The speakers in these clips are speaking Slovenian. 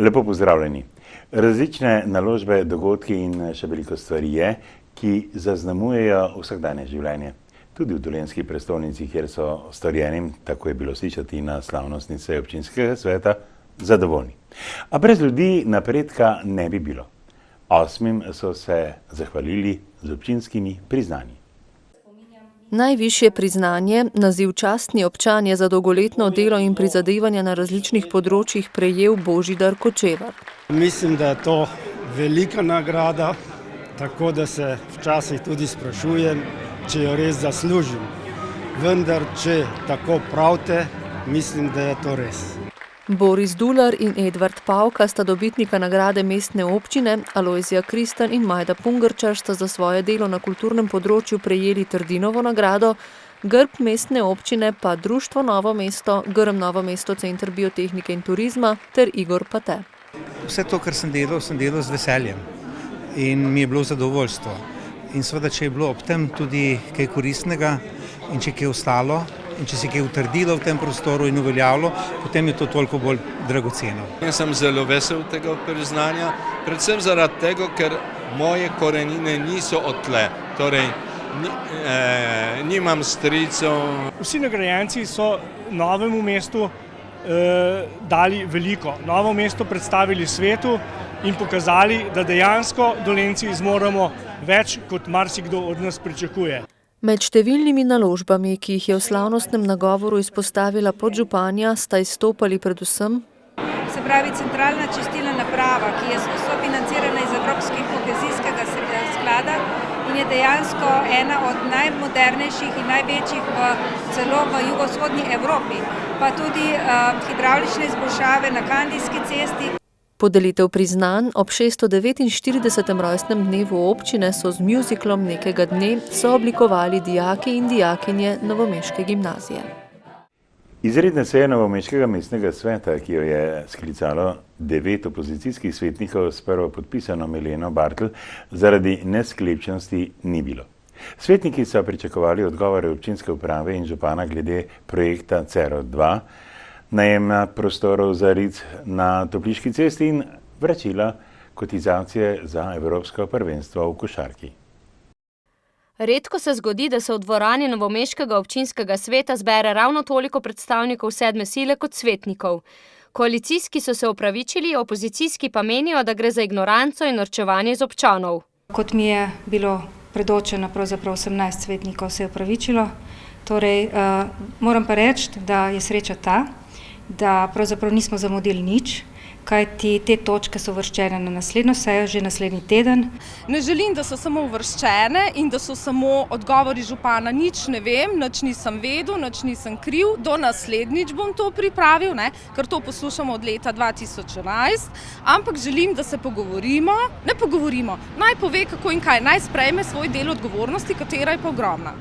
Lepo pozdravljeni. Različne naložbe, dogodki in še veliko stvari je, ki zaznamujejo vsakdanje življenje. Tudi v dolenjski prestolnici, kjer so storjenim, tako je bilo slišati na slavnostni seji občinskega sveta, zadovoljni. A brez ljudi napredka ne bi bilo. 8 so se zahvalili z občinskimi priznanji. Najvišje priznanje, naziv častni občan, je za dolgoletno delo in prizadevanja na različnih področjih prejel Božidar Kočevar. Mislim, da je to velika nagrada, tako da se včasih tudi sprašujem, če jo res zaslužim. Vendar, če tako pravite, mislim, da je to res. Boris Dular in Edvard Pavka sta dobitnika nagrade mestne občine, Alojzija Kristan in Majda Pungarčar sta za svoje delo na kulturnem področju prejeli Trdinovo nagrado, grb mestne občine pa Društvo Novo mesto, grm Novo mesto Center biotehnike in turizma ter Igor Pate. Vse to, kar sem delal z veseljem in mi je bilo zadovoljstvo. In seveda, če je bilo ob tem tudi kaj koristnega in če je kaj ostalo, in če se je utrdilo v tem prostoru in uveljavilo, potem je to toliko bolj dragoceno. Jaz sem zelo vesel tega priznanja, predvsem zaradi tega, ker moje korenine niso odtle, torej nimam stricev. Vsi nagrajenci so Novemu mestu dali veliko. Novo mesto predstavili svetu in pokazali, da dejansko Dolenjci zmoremo več, kot marsikdo od nas pričakuje. Med številnimi naložbami, ki jih je v slavnostnem nagovoru izpostavila podžupanja, sta izstopali predvsem se pravi centralna čistilna naprava, ki je sofinancirana iz Evropskega kohezijskega sklada in je dejansko ena od najmodernejših in največjih celo v jugovzhodni Evropi, pa tudi hidravlične izboljšave na Kandijski cesti. Podelitev priznanj ob 649. rojstnem dnevu občine so z mjuziklom Nekega dne sooblikovali dijaki in dijakinje novomeške gimnazije. Izredne seje novomeškega mestnega sveta, ki jo je sklicalo 9 opozicijskih svetnikov s prvo podpisano Mileno Bartl, zaradi nesklepčnosti ni bilo. Svetniki so pričakovali odgovore občinske uprave in župana glede projekta CERO 2, najema prostorov za ric na Topliški cesti in vračila kotizacije za evropsko prvenstvo v košarki. Redko se zgodi, da se v dvorani novomeškega občinskega sveta zbere ravno toliko predstavnikov sedme sile kot svetnikov. Koalicijski so se opravičili, opozicijski pa menijo, da gre za ignoranco in norčevanje iz občanov. Kot mi je bilo predočeno, pravzaprav 18 svetnikov se je opravičilo. Torej, moram pa reči, da je sreča ta, da pravzaprav nismo zamudili nič, kajti te točke so uvrščene na naslednjo sejo že naslednji teden. Ne želim, da so samo uvrščene in da so samo odgovori župana, nič ne vem, nič nisem vedel, nič nisem kriv, do naslednjič bom to pripravil, ker to poslušamo od leta 2011, ampak želim, da se pogovorimo, naj pove kako in kaj, naj sprejme svoj del odgovornosti, katera je pa ogromna.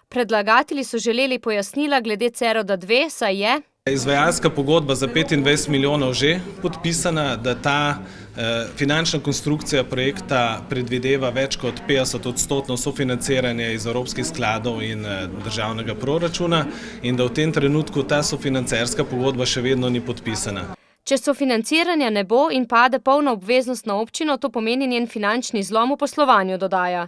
Predlagatelji so želeli pojasnila glede CERO 2, saj je izvajalska pogodba za 25 milijonov že podpisana, da ta finančna konstrukcija projekta predvideva več kot 50% sofinanciranje iz evropskih skladov in državnega proračuna in da v tem trenutku ta sofinancerska pogodba še vedno ni podpisana. Če sofinanciranja ne bo in pade polna obveznost na občino, to pomeni njen finančni zlom v poslovanju, dodaja.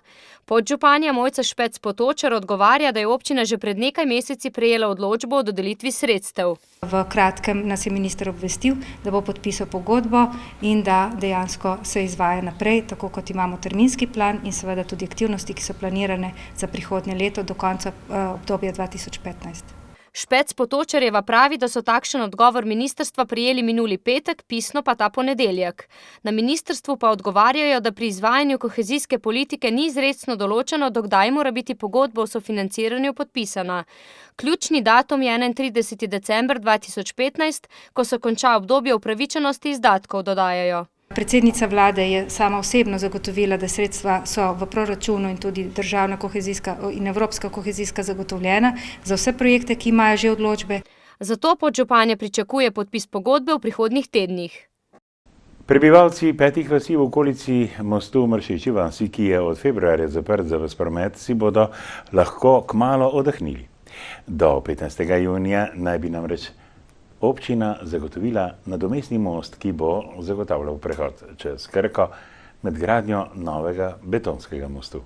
Podžupanja Mojca Špec Potočar odgovarja, da je občina že pred nekaj meseci prejela odločbo o dodelitvi sredstev. V kratkem nas je minister obvestil, da bo podpisal pogodbo in da dejansko se izvaja naprej, tako kot imamo terminski plan in seveda tudi aktivnosti, ki so planirane za prihodnje leto do konca obdobja 2015. Špec Potočarjeva pravi, da so takšen odgovor ministrstva prejeli minuli petek, pisno pa ta ponedeljek. Na ministrstvu pa odgovarjajo, da pri izvajanju kohezijske politike ni izrecno določeno, do kdaj mora biti pogodba o sofinanciranju podpisana. Ključni datum je 31. december 2015, ko se konča obdobje upravičenosti izdatkov, dodajajo. Predsednica vlade je sama osebno zagotovila, da sredstva so v proračunu in tudi državna kohezijska in evropska kohezijska zagotovljena za vse projekte, ki imajo že odločbe. Zato podžupanja pričakuje podpis pogodbe v prihodnjih tednih. Prebivalci 5 vasi v okolici mostu v Mršeči vasi, ki je od februarja zaprt za ves promet, si bodo lahko kmalu oddahnili. Do 15. junija naj bi namreč občina zagotovila nadomestni most, ki bo zagotavljal prehod čez Krko med gradnjo novega betonskega mostu.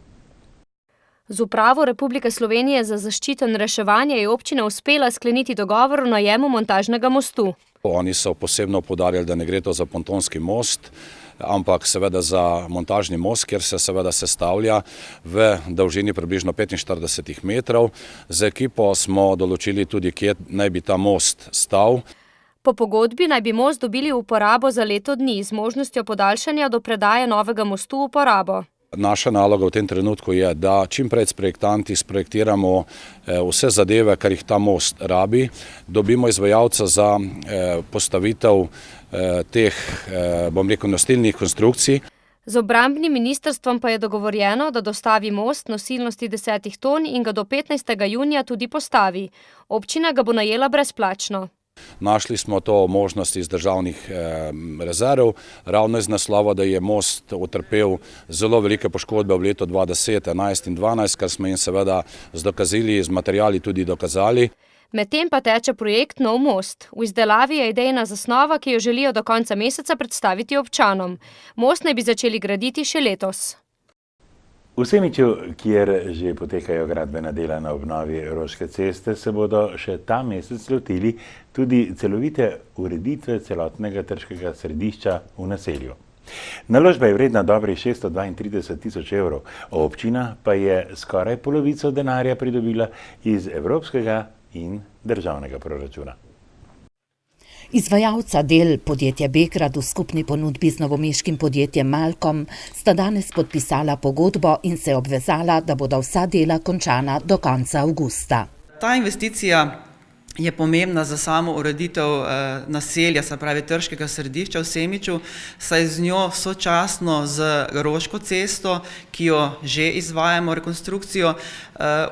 Z Upravo Republike Slovenije za zaščito in reševanje je občina uspela skleniti dogovor o najemu montažnega mostu. Oni so posebno poudarjali, da ne gre to za pontonski most, ampak seveda za montažni most, kjer se seveda sestavlja v dolžini približno 45 metrov. Z ekipo smo določili tudi, kje naj bi ta most stal. Po pogodbi naj bi most dobili v uporabo za leto dni z možnostjo podaljšanja do predaje novega mostu v uporabo. Naša naloga v tem trenutku je, da čim prej s projektanti sprojektiramo vse zadeve, kar jih ta most rabi, dobimo izvajalca za postavitev teh, nosilnih konstrukcij. Z obrambnim ministrstvom pa je dogovorjeno, da dostavi most nosilnosti 10 ton in ga do 15. junija tudi postavi. Občina ga bo najela brezplačno. Našli smo to možnost iz državnih rezerv, ravno iz naslova, da je most utrpel zelo velike poškodbe v letu 2010, 2011 in 2012, kar smo jim seveda z dokazili, z materiali tudi dokazali. Medtem pa teče projekt Nov most. V izdelavi je idejna zasnova, ki jo želijo do konca meseca predstaviti občanom. Most naj bi začeli graditi še letos. V Semiču, kjer že potekajo gradbena dela na obnovi Roške ceste, se bodo še ta mesec lotili tudi celovite ureditve celotnega trškega središča v naselju. Naložba je vredna dobrih 632 tisoč evrov, občina pa je skoraj polovico denarja pridobila iz evropskega in državnega proračuna. Izvajalca del podjetja Begrad v skupni ponudbi z novomeškim podjetjem Malkom sta danes podpisala pogodbo in se obvezala, da bodo vsa dela končana do konca avgusta. Ta investicija je pomembna za samo ureditev naselja, se pravi trškega središča v Semiču, saj z njo sočasno z Roško cesto, ki jo že izvajamo rekonstrukcijo,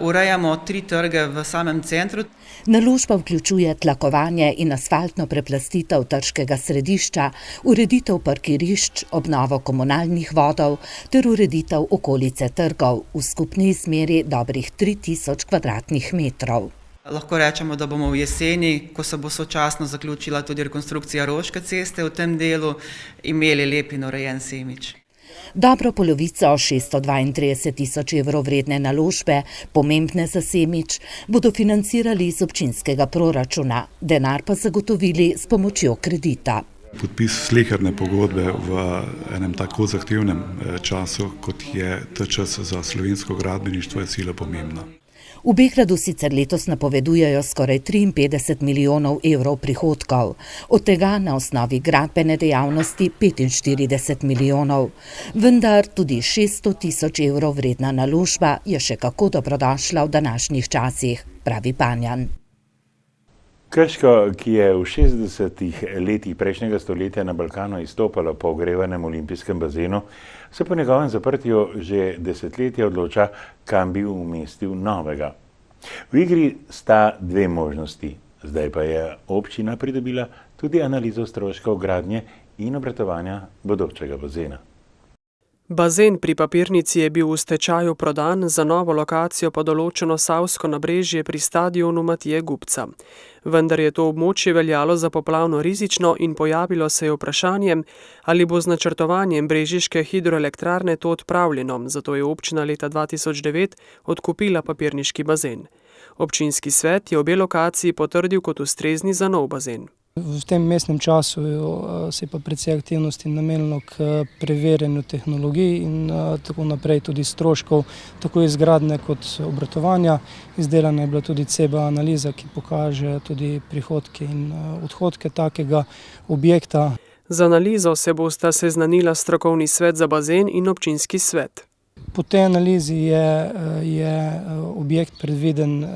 urejamo 3 trge v samem centru. Naložba vključuje tlakovanje in asfaltno preplastitev trškega središča, ureditev parkirišč, obnovo komunalnih vodov ter ureditev okolice trgov v skupni izmeri dobrih 3000 kvadratnih metrov. Lahko rečemo, da bomo v jeseni, ko se bo sočasno zaključila tudi rekonstrukcija Roške ceste v tem delu, imeli lep in urejen Semič. Dobro polovico 632 tisoč evrov vredne naložbe, pomembne za Semič, bodo financirali iz občinskega proračuna, denar pa zagotovili s pomočjo kredita. Podpis sleherne pogodbe v enem tako zahtevnem času, kot je ta čas za slovensko gradbeništvo, je sila pomembna. V Begradu sicer letos napovedujejo skoraj 53 milijonov evrov prihodkov, od tega na osnovi gradbene dejavnosti 45 milijonov. Vendar tudi 600 tisoč evrov vredna naložba je še kako dobrodošla v današnjih časih, pravi Panjan. Krško, ki je v 60. letih prejšnjega stoletja na Balkanu izstopalo po ogrevanem olimpijskem bazenu, se po njegovem zaprtju že desetletja odloča, kam bi umestil novega. V igri sta dve možnosti, zdaj pa je občina pridobila tudi analizo stroškov gradnje in obratovanja bodočega bazena. Bazen pri papirnici je bil v stečaju prodan, za novo lokacijo pa določeno Savsko nabrežje pri stadionu Matije Gubca. Vendar je to območje veljalo za poplavno rizično in pojavilo se je vprašanje, ali bo z načrtovanjem brežiške hidroelektrarne to odpravljeno, zato je občina leta 2009 odkupila papirniški bazen. Občinski svet je obe lokaciji potrdil kot ustrezni za nov bazen. V tem mestnem času se je pa precej aktivnosti namenilo k preverjanju tehnologij in tako naprej tudi stroškov, tako izgradnje kot obratovanja. Izdelana je bila tudi CBA analiza, ki pokaže tudi prihodke in odhodke takega objekta. Z analizo se bosta seznanila strokovni svet za bazen in občinski svet. Po tej analizi je objekt predviden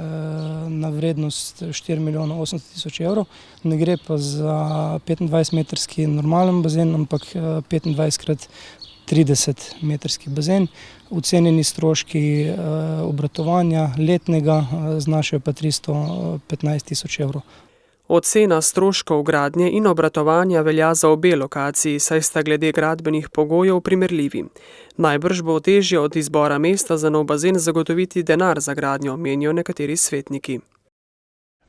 na vrednost 4 milijona 800 tisoč evrov. Ne gre pa za 25-metrski normalen bazen, ampak 25x30 metrski bazen. Ocenjeni stroški obratovanja letnega znašajo pa 315 tisoč evrov. Ocena stroškov gradnje in obratovanja velja za obe lokaciji, saj sta glede gradbenih pogojev primerljivi. Najbrž bo težje od izbora mesta za nov bazen zagotoviti denar za gradnjo, menijo nekateri svetniki.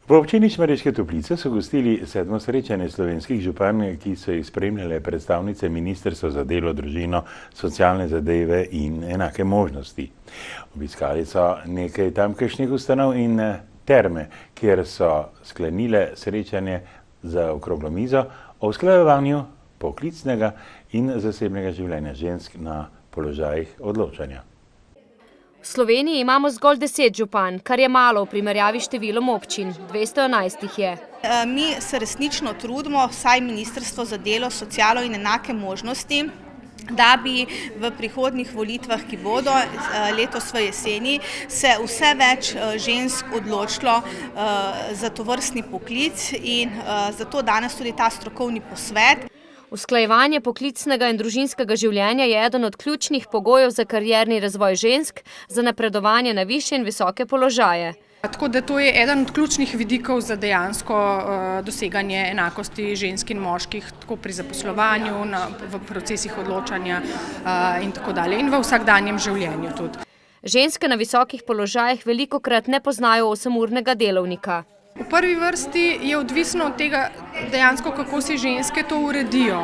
V občini Šmarješke Toplice so gostili 7. srečanje slovenskih županj, ki so jih spremljale predstavnice Ministrstva za delo, družino, socialne zadeve in enake možnosti. Obiskali so nekaj tamkajšnjih ustanov in terme, kjer so sklenile srečanje za okroglo mizo o usklajevanju poklicnega in zasebnega življenja žensk na položajih odločanja. V Sloveniji imamo zgolj 10 županj, kar je malo v primerjavi s številom občin, 211 jih je. Mi se resnično trudimo, vsaj Ministrstvo za delo, socialo in enake možnosti, da bi v prihodnjih volitvah, ki bodo letos v jeseni, se vse več žensk odločilo za tovrstni poklic in zato danes tudi ta strokovni posvet. Usklajevanje poklicnega in družinskega življenja je eden od ključnih pogojev za karierni razvoj žensk, za napredovanje na višje in visoke položaje. Tako da to je eden od ključnih vidikov za dejansko doseganje enakosti žensk in moških, tako pri zaposlovanju, v procesih odločanja in tako dalje, in v vsakdanjem življenju tudi. Ženske na visokih položajih velikokrat ne poznajo 8-urnega delovnika. V prvi vrsti je odvisno od tega dejansko, kako si ženske to uredijo,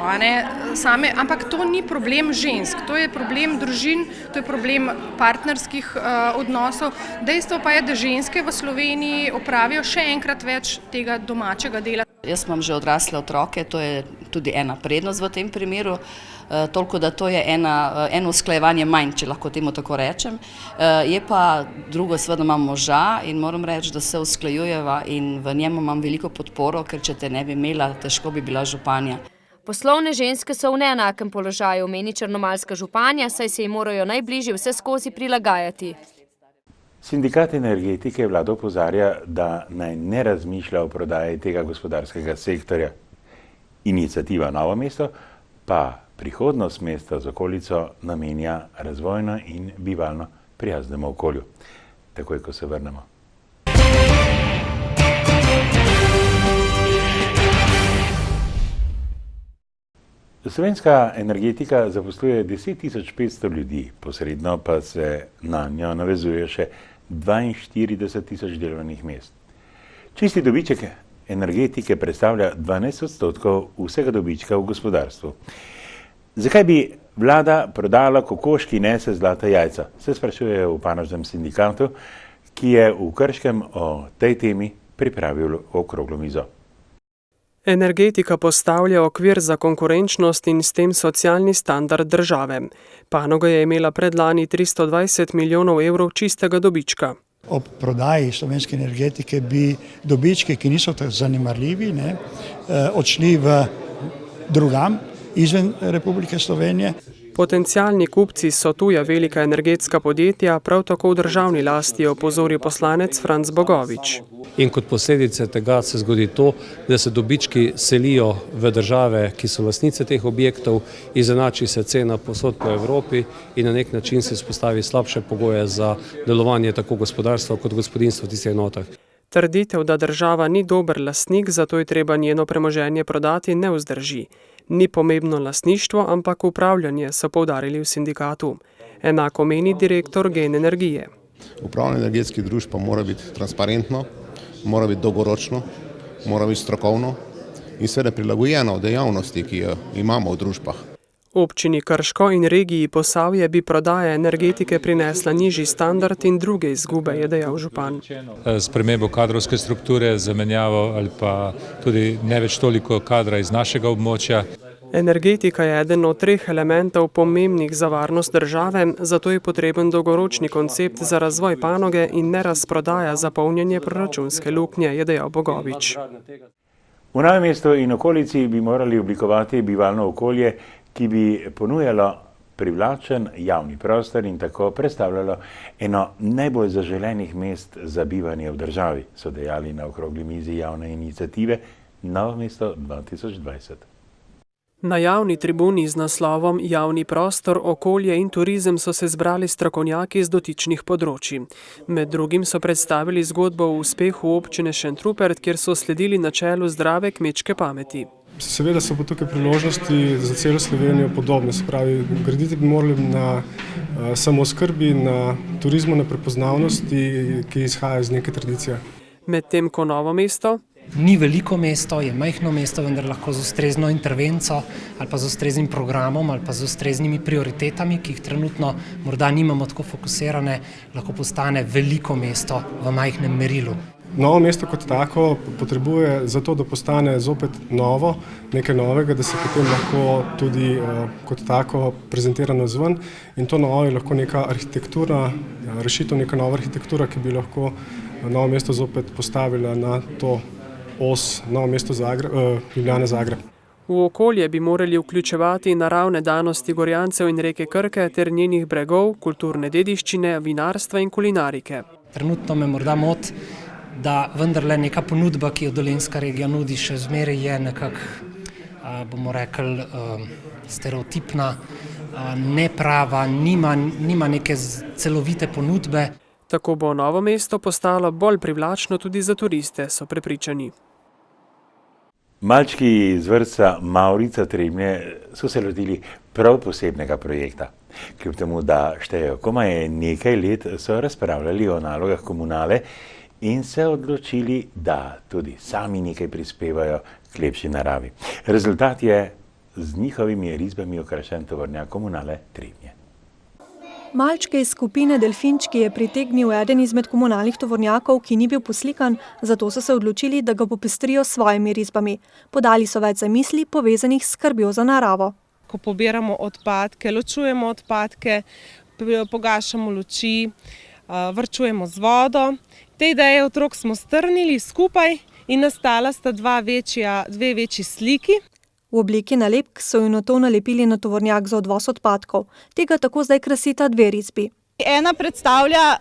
same, ampak to ni problem žensk, to je problem družin, to je problem partnerskih odnosov. Dejstvo pa je, da ženske v Sloveniji opravijo še enkrat več tega domačega dela. Jaz imam že odrasle otroke, to je tudi ena prednost v tem primeru, toliko da to je eno usklajevanje manj, če lahko temu tako rečem. Je pa drugo, seveda imam moža in moram reči, da se usklajujeva in v njemu imam veliko podporo, ker če te ne bi imela, težko bi bila županja. Poslovne ženske so v neenakem položaju, meni črnomaljska županja, saj se jim morajo najbližje vse skozi prilagajati. Sindikat energetike vlado opozarja, da naj ne razmišlja o prodaji tega gospodarskega sektorja. Iniciativa Novo mesto pa prihodnost mesta z okolico namenja razvojno in bivalno prijaznemu okolju. Takoj, ko se vrnemo. Slovenska energetika zaposluje 10.500 ljudi, posredno pa se na njo navezuje še 42.000 delovnih mest. Čisti dobiček energetike predstavlja 12% vsega dobička v gospodarstvu. Zakaj bi vlada prodala kokoš, ki nese zlata jajca? Se sprašujejo v panožnem sindikatu, ki je v Krškem o tej temi pripravil okroglo mizo. Energetika postavlja okvir za konkurenčnost in s tem socialni standard države. Panoga je imela predlani 320 milijonov evrov čistega dobička. Ob prodaji slovenske energetike bi dobički, ki niso tako zanemarljivi, odšli v drugam izven Republike Slovenije. Potencialni kupci so tuja velika energetska podjetja, prav tako v državni lasti, je opozoril poslanec Franc Bogovič. In kot posledice tega se zgodi to, da se dobički selijo v države, ki so lastnice teh objektov, izenači se cena povsod po Evropi in na nek način se vzpostavi slabše pogoje za delovanje tako gospodarstva kot gospodinjstva v tistih enotah. Trditev, da država ni dober lastnik, zato je treba njeno premoženje prodati, ne vzdrži. Ni pomembno lastništvo, ampak upravljanje, so poudarili v sindikatu. Enako meni direktor Gen energije. Upravljanje energetskih družb pa mora biti transparentno, mora biti dolgoročno, mora biti strokovno in seveda prilagojeno dejavnosti, ki jo imamo v družbah. Občini Krško in regiji Posavje bi prodaja energetike prinesla nižji standard in druge izgube, je dejal župan. Spremembo kadrovske strukture, zamenjavo ali pa tudi ne več toliko kadra iz našega območja. Energetika je eden od 3 elementov pomembnih za varnost države, zato je potreben dolgoročni koncept za razvoj panoge in ne razprodaja za polnjenje proračunske luknje, je dejal Bogovič. V Novem mestu in okolici bi morali oblikovati bivalno okolje, ki bi ponujalo privlačen javni prostor in tako predstavljalo eno najbolj zaželenih mest za bivanje v državi, so dejali na okrogli mizi javne iniciative Novo mesto 2020. Na javni tribuni z naslovom Javni prostor, okolje in turizem so se zbrali strokovnjaki z dotičnih področij. Med drugim so predstavili zgodbo o uspehu občine Šentrupert, kjer so sledili načelu zdrave kmečke pameti. Seveda so pa tukaj priložnosti za celo Slovenijo podobne, se pravi, graditi bi morali na samooskrbi, na turizmu, na prepoznavnosti, ki izhaja iz neke tradicije. Medtem ko Novo mesto ni veliko mesto, je majhno mesto, vendar lahko z ustrezno intervenco ali pa z ustreznim programom ali pa z ustreznimi prioritetami, ki jih trenutno morda nimamo tako fokusirane, lahko postane veliko mesto v majhnem merilu. Novo mesto kot tako potrebuje zato, da postane zopet novo, nekaj novega, da se potem lahko tudi kot tako prezentirano zven. In to novo je lahko neka arhitektura, rešitev, neka nova arhitektura, ki bi lahko Novo mesto zopet postavila na to os Novo mesto Ljubljana Zagreb. V okolje bi morali vključevati naravne danosti Gorjancev in reke Krke ter njenih bregov, kulturne dediščine, vinarstva in kulinarike. Trenutno me morda moti, da vendarle neka ponudba, ki jo Dolenjska regija nudi, še zmeraj je nekako, bomo rekli, stereotipna, neprava, nima neke celovite ponudbe. Tako bo Novo mesto postalo bolj privlačno tudi za turiste, so prepričani. Malčki iz vrtca Mavrica Trebnje so se lotili prav posebnega projekta. Kljub temu, da štejejo komaj nekaj let, so razpravljali o nalogah komunale in se odločili, da tudi sami nekaj prispevajo k lepši naravi. Rezultat je z njihovimi risbami okrašen tovornjak komunale Trebnje. Malčke iz skupine Delfinčki je pritegnil eden izmed komunalnih tovornjakov, ki ni bil poslikan, zato so se odločili, da ga popestrijo s svojimi risbami. Podali so več zamisli, povezanih s skrbjo za naravo. Ko pobiramo odpadke, ločujemo odpadke, pogašamo luči, varčujemo z vodo. Te ideje otrok smo strnili skupaj in nastala sta dve večji sliki. V obliki nalepk so jo nato nalepili na tovornjak za odvoz odpadkov. Tega tako zdaj krasita dve risbi. Ena predstavlja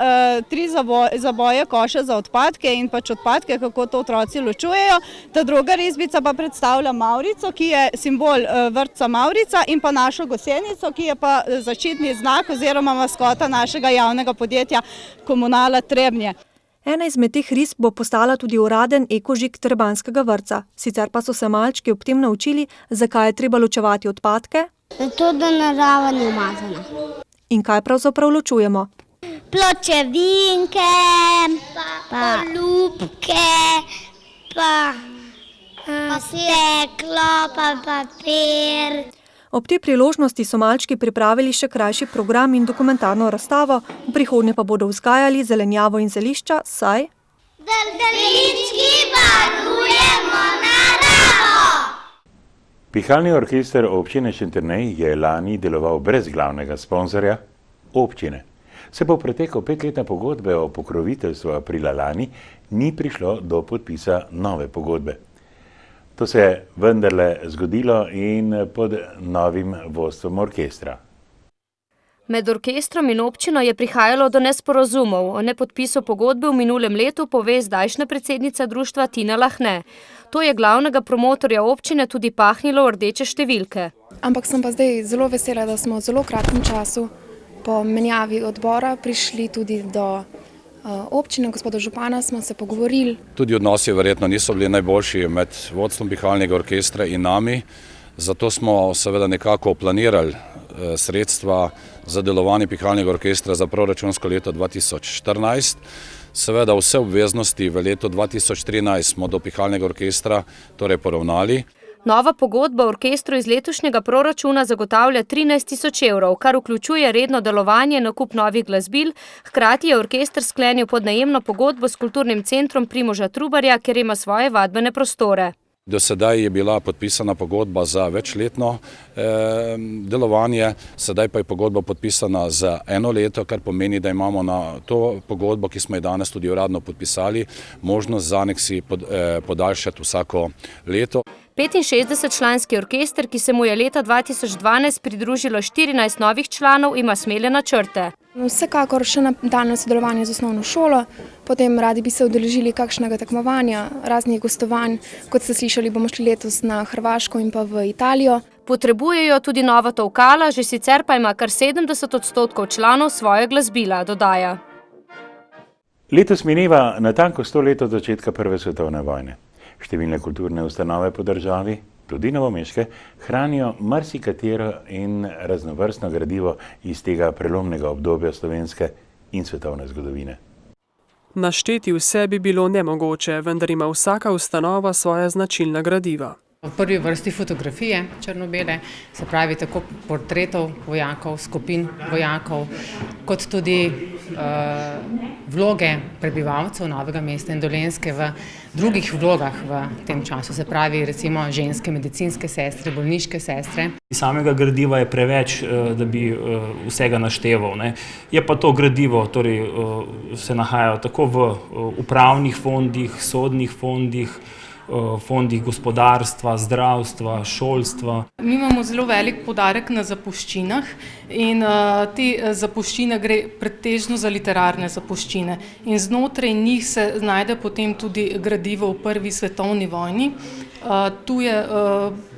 3 zaboje koše za odpadke in pač odpadke, kako to otroci ločujejo. Ta druga risbica pa predstavlja Mavrico, ki je simbol vrtca Mavrica, in pa našo gosenico, ki je pa zaščitni znak oziroma maskota našega javnega podjetja Komunala Trebnje. Ena izmed teh risb bo postala tudi uraden ekožig Trebanjskega vrtca. Sicer pa so se malčki ob tem naučili, zakaj je treba ločevati odpadke. Zato, da narava ni umazana. In kaj pravzaprav ločujemo? Pločevinke, pa lupke, pa steklo, pa papir. Ob tej priložnosti so malčki pripravili še krajši program in dokumentarno razstavo, v prihodnje pa bodo vzgajali zelenjavo in zelišča, saj Delfinčki varujemo naravo! Pihalni orkester občine Šentjernej je lani deloval brez glavnega sponzorja, občine. Se po preteku 5-letne pogodbe o pokroviteljstvu aprila lani ni prišlo do podpisa nove pogodbe. To se je vendarle zgodilo in pod novim vodstvom orkestra. Med orkestrom in občino je prihajalo do nesporazumov. O nepodpisu pogodbe v minulem letu pove zdajšnja predsednica društva Tina Lahne. To je glavnega promotorja občine tudi pahnilo v rdeče številke. Ampak sem pa zdaj zelo vesela, da smo v zelo kratkem času po menjavi odbora prišli tudi do občine, gospoda župana, smo se pogovorili. Tudi odnosi verjetno niso bili najboljši med vodstvom pihalnega orkestra in nami, zato smo seveda nekako planirali sredstva za delovanje pihalnega orkestra za proračunsko leto 2014. Seveda vse obveznosti v letu 2013 smo do pihalnega orkestra torej poravnali. Nova pogodba orkestru iz letošnjega proračuna zagotavlja 13.000 evrov, kar vključuje redno delovanje, nakup novih glasbil. Hkrati je orkester sklenil podnajemno pogodbo s kulturnim centrom Primoža Trubarja, ker ima svoje vadbene prostore. Do sedaj je bila podpisana pogodba za večletno delovanje, sedaj pa je pogodba podpisana za 1 leto, kar pomeni, da imamo na to pogodbo, ki smo jo danes tudi uradno podpisali, možnost za aneksi podaljšati vsako leto. 65-članski orkester, ki se mu je leta 2012 pridružilo 14 novih članov, ima smele načrte. Vsekakor še nadaljnje sodelovanje z osnovno šolo, potem radi bi se udeležili kakšnega tekmovanja, raznih gostovanj, kot ste slišali, bomo šli letos na Hrvaško in pa v Italijo. Potrebujejo tudi nova tolkala, že sicer pa ima kar 70% članov svoje glasbila, dodaja. Letos mineva natanko 100 let od začetka Prve svetovne vojne. Številne kulturne ustanove po državi, tudi novomeške, hranijo marsikatero in raznovrstno gradivo iz tega prelomnega obdobja slovenske in svetovne zgodovine. Našteti vse bi bilo nemogoče, vendar ima vsaka ustanova svoja značilna gradiva. V prvi vrsti fotografije črno-bele, se pravi tako portretov vojakov, skupin vojakov, kot tudi vloge prebivalcev Novega mesta in Dolenjske v drugih vlogah v tem času, se pravi recimo ženske medicinske sestre, bolniške sestre. Samega gradiva je preveč, da bi vsega našteval, ne. Je pa to gradivo, torej se nahaja tako v upravnih fondih, sodnih fondih, fondih gospodarstva, zdravstva, šolstva. Mi imamo zelo velik poudarek na zapuščinah in te zapuščine gre pretežno za literarne zapuščine. In znotraj njih se najde potem tudi gradivo v Prvi svetovni vojni. Tu je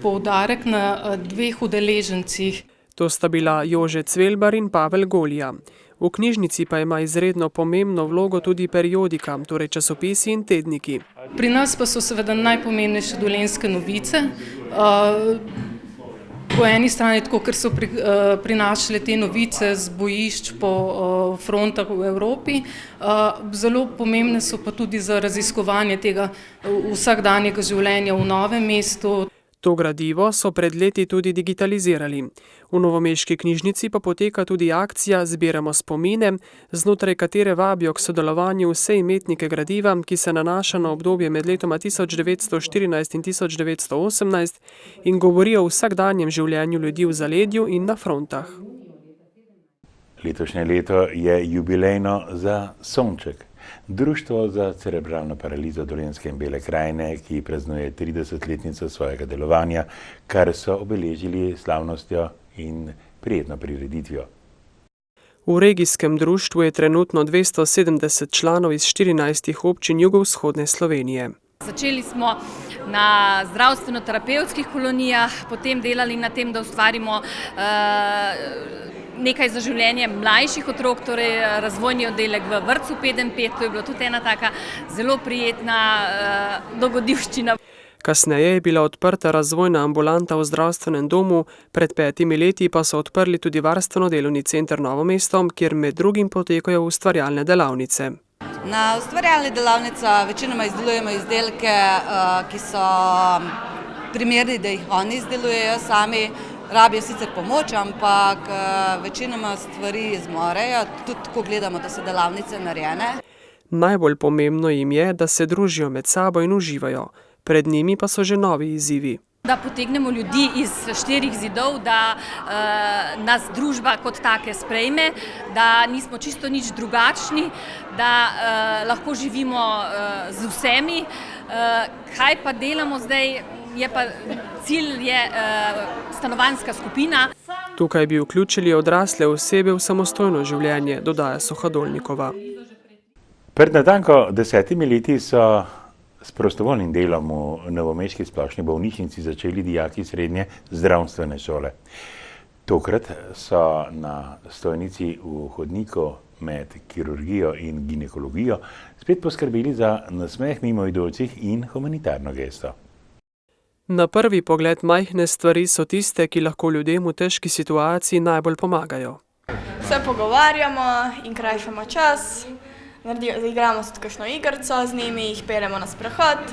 poudarek na dveh udeležencih. To sta bila Jože Cvelbar in Pavel Golija. V knjižnici pa ima izredno pomembno vlogo tudi periodika, torej časopisi in tedniki. Pri nas pa so seveda najpomembnejše Dolenjske novice. Po eni strani tako, ker so prinašale te novice z bojišč po frontah v Evropi. Zelo pomembne so pa tudi za raziskovanje tega vsakdanjega življenja v Novem mestu. To gradivo so pred leti tudi digitalizirali. V novomeški knjižnici pa poteka tudi akcija Zbiramo spomine, znotraj katere vabijo k sodelovanju vse imetnike gradiva, ki se nanaša na obdobje med letoma 1914 in 1918 in govori o vsakdanjem življenju ljudi v zaledju in na frontah. Letošnje leto je jubilejno za Sonček. Društvo za cerebralno paralizo Dolenjske in Bele krajine, ki praznuje 30-letnico svojega delovanja, kar so obeležili slavnostjo in prijetno prireditvijo. V regijskem društvu je trenutno 270 članov iz 14 občin jugovzhodne Slovenije. Začeli smo na zdravstveno-terapevtskih kolonijah, potem delali na tem, da ustvarimo nekaj za življenje mlajših otrok, torej razvojni oddelek v vrtcu 5x5, to je bilo tudi ena taka zelo prijetna dogodivščina. Kasneje je bila odprta razvojna ambulanta v zdravstvenem domu, pred 5 leti pa so odprli tudi varstveno-delovni center Novo mesto, kjer med drugim potekajo ustvarjalne delavnice. Na ustvarjalnih delavnicah večinoma izdelujemo izdelke, ki so primerni, da jih oni izdelujejo sami. Rabijo sicer pomoč, ampak večinoma stvari zmorejo, tudi ko gledamo, da so delavnice narejene. Najbolj pomembno jim je, da se družijo med sabo in uživajo. Pred njimi pa so že novi izzivi. Da potegnemo ljudi iz 4 zidov, da nas družba kot take sprejme, da nismo čisto nič drugačni, da lahko živimo z vsemi. Kaj pa delamo zdaj? Cilj je stanovanjska skupina. Tukaj bi vključili odrasle osebe v samostojno življenje, dodaja Suhadolnikova. Pred natanko 10 leti so s prostovoljnim delom v novomeški splošni bolnišnici začeli dijaki srednje zdravstvene šole. Tokrat so na stojnici v hodniku med kirurgijo in ginekologijo spet poskrbeli za nasmeh mimoidočih in humanitarno gesto. Na prvi pogled majhne stvari so tiste, ki lahko ljudem v težki situaciji najbolj pomagajo. Se pogovarjamo in krajšamo čas, igramo tudi kakšno igrico z njimi, jih peljemo na sprehod,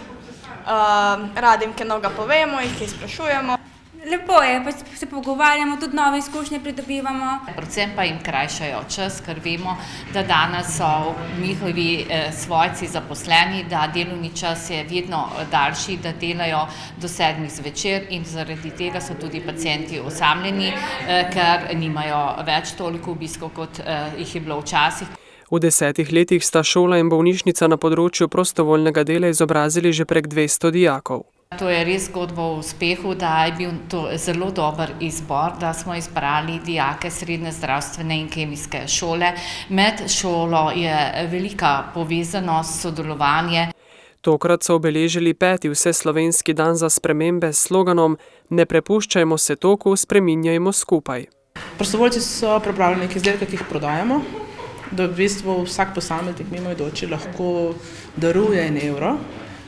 radi jim kaj novega povemo, jih kaj sprašujemo. Lepo je, pač se pogovarjamo, tudi nove izkušnje pridobivamo. Predvsem pa jim krajšajo čas, ker vemo, da danes so njihovi svojci zaposleni, da delovni čas je vedno daljši, da delajo do 7 zvečer in zaradi tega so tudi pacienti osamljeni, ker nimajo več toliko obiskov, kot jih je bilo včasih. V 10 letih sta šola in bolnišnica na področju prostovoljnega dela izobrazili že prek 200 dijakov. To je res zgodba o uspehu, da je bil to zelo dober izbor, da smo izbrali dijake srednje zdravstvene in kemijske šole. Med šolo je velika povezanost, sodelovanje. Tokrat so obeležili 5. vseslovenski dan za spremembe s sloganom Ne prepuščajmo se toku, spreminjajmo skupaj. Prostovoljci so pripravili neke izdelke, ki jih prodajamo, da v bistvu vsak posameznik mimoidoči lahko daruje €1.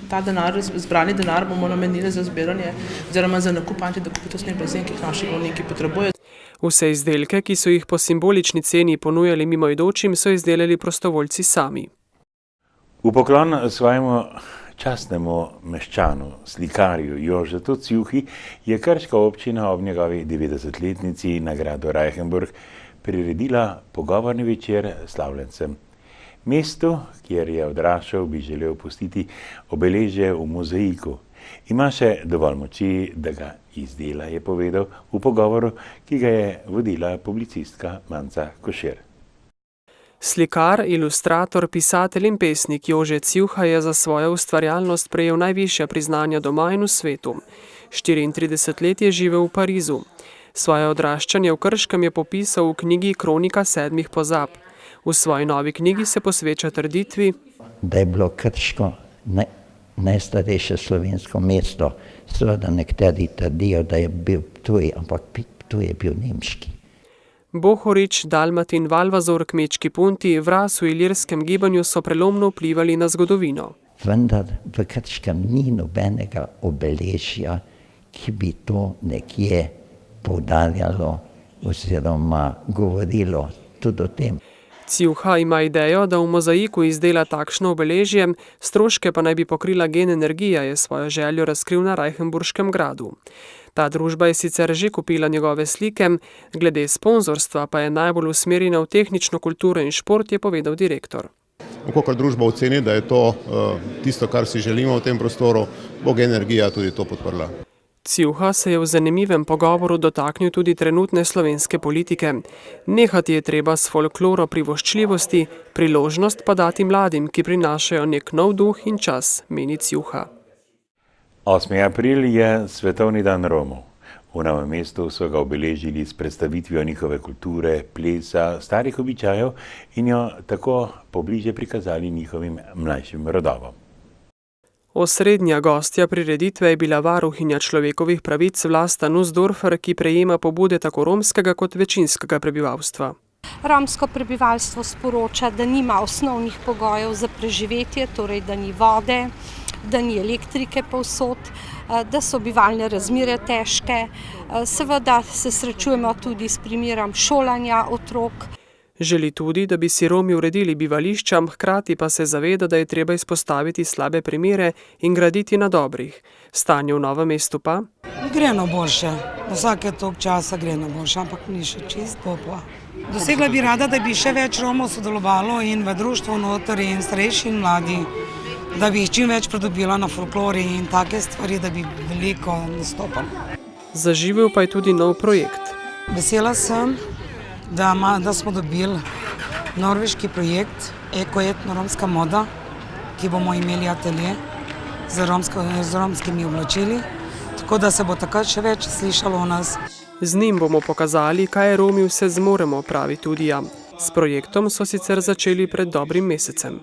Ta denar, zbrani denar bomo namenili za zbiranje oziroma za nakup antidekubitusnih blazin, ki jih naši bolniki potrebujejo. Vse izdelke, ki so jih po simbolični ceni ponujali mimoidočim, so izdelali prostovoljci sami. V poklon svojemu častnemu meščanu, slikarju Jožetu Cjuhi je krška občina ob njegovi 90-letnici nagrado Reichenburg priredila pogovorni večer slavljencem. Mestu, kjer je odraščal, bi želel pustiti obeležje v mozaiku. Ima še dovolj moči, da ga izdela, je povedal v pogovoru, ki ga je vodila publicistka Manca Košir. Slikar, ilustrator, pisatelj in pesnik Jože Cjuha je za svojo ustvarjalnost prejel najvišja priznanja doma in v svetu. 34 let je živel v Parizu. Svoje odraščanje v Krškem je popisal v knjigi Kronika sedmih pozab. V svoji novi knjigi se posveča trditvi, da je bilo Krško najstarejše slovensko mesto. Seveda nekateri trdijo, da je bil Ptuj, ampak Ptuj je bil nemški. Bohorič, Dalmatin, Valvazor, kmečki punti, Vras v ilirskem gibanju so prelomno vplivali na zgodovino. Vendar v Krškem ni nobenega obeležja, ki bi to nekje poudarjalo oziroma govorilo tudi o tem. Cjuha ima idejo, da v mozaiku izdela takšno obeležje, stroške pa naj bi pokrila Gen energija, je svojo željo razkril na Reichenburškem gradu. Ta družba je sicer že kupila njegove slike, glede sponzorstva pa je najbolj usmerjena v tehnično kulturo in šport, je povedal direktor. Vkolikor družba oceni, da je to tisto, kar si želimo v tem prostoru, bo Gen energija tudi to podprla. Cjuha se je v zanimivem pogovoru dotaknil tudi trenutne slovenske politike. Nehati je treba s folkloro privoščljivosti, priložnost pa dati mladim, ki prinašajo nek nov duh in čas, meni Cjuha. 8. april je Svetovni dan Romov. V Novem mestu so ga obeležili s predstavitvijo njihove kulture, plesa, starih običajev in jo tako pobliže prikazali njihovim mlajšim rodovom. Osrednja gostja prireditve je bila varuhinja človekovih pravic Vlasta Nussdorfer, ki prejema pobude tako romskega kot večinskega prebivalstva. Romsko prebivalstvo sporoča, da nima osnovnih pogojev za preživetje, torej da ni vode, da ni elektrike povsod, da so bivalne razmere težke. Seveda se srečujemo tudi s primerom šolanja otrok. Želi tudi, da bi si Romi uredili bivališča, hkrati pa se zaveda, da je treba izpostaviti slabe primere in graditi na dobrih. Stanje v Novem mestu pa? Gre na boljše. Vsake toliko časa gre na boljše, ampak ni še čisto pa. Dosegla bi rada, da bi še več Romov sodelovalo in v društvu noter in starejši in mladi, da bi jih čim več pridobila na folklori in take stvari, da bi veliko nastopali. Zaživel pa je tudi nov projekt. Vesela sem, da smo dobili norveški projekt Eko-etno-romska moda, ki bomo imeli atelje z romskimi oblačili, tako da se bo takrat še več slišalo o nas. Z njim bomo pokazali, kaj Romi vse zmoremo, pravi tudi ja. S projektom so sicer začeli pred dobrim mesecem.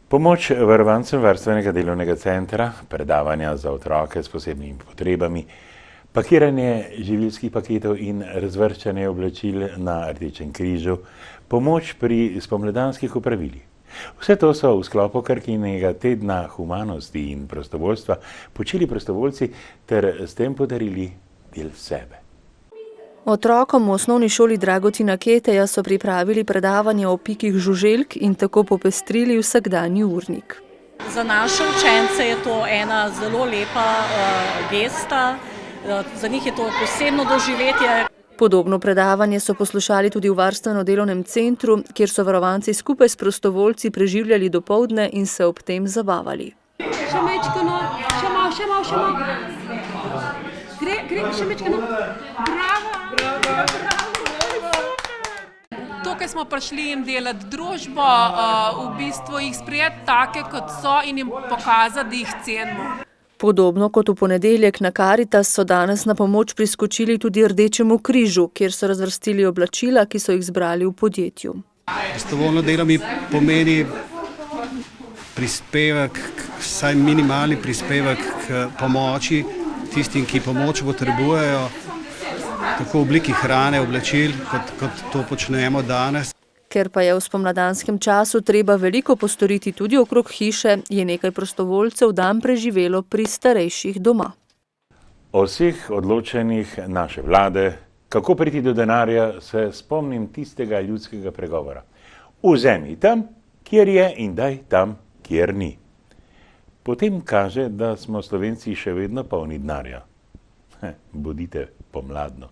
Pomoč varovancem varstvenega delovnega centra, predavanja za otroke s posebnimi potrebami, pakiranje živilskih paketov in razvrščanje oblačil na Rdečem križu, pomoč pri spomladanskih opravilih. Vse to so v sklopu Krkinega tedna humanosti in prostovoljstva počeli prostovoljci ter s tem podarili del sebe. Otrokom v osnovni šoli Dragotina Keteja so pripravili predavanje o pikih žuželk in tako popestrili vsakdanji urnik. Za naše učence je to ena zelo lepa gesta. Za njih je to posebno doživetje. Podobno predavanje so poslušali tudi v varstveno-delovnem centru, kjer so varovanci skupaj s prostovoljci preživljali dopoldne in se ob tem zabavali. Še mečkano, še malo. Gre, še mečkano. Bravo! Tukaj smo prišli jim delati družbo, v bistvu jih sprejeti take, kot so in jim pokazati, da jih cenimo. Podobno kot v ponedeljek na Karitas so danes na pomoč priskočili tudi Rdečemu križu, kjer so razvrstili oblačila, ki so jih zbrali v podjetju. Prostovoljno delo mi pomeni prispevek, vsaj minimalni prispevek k pomoči tistim, ki pomoč potrebujejo, tako v obliki hrane, oblačil, kot to počnemo danes. Ker pa je v spomladanskem času treba veliko postoriti tudi okrog hiše, je nekaj prostovoljcev dan preživelo pri starejših doma. O vseh odločenih naše vlade, kako priti do denarja, se spomnim tistega ljudskega pregovora. Vzemi tam, kjer je in daj tam, nikjer ni. Potem kaže, da smo Slovenci še vedno polni denarja. Bodite pomladno.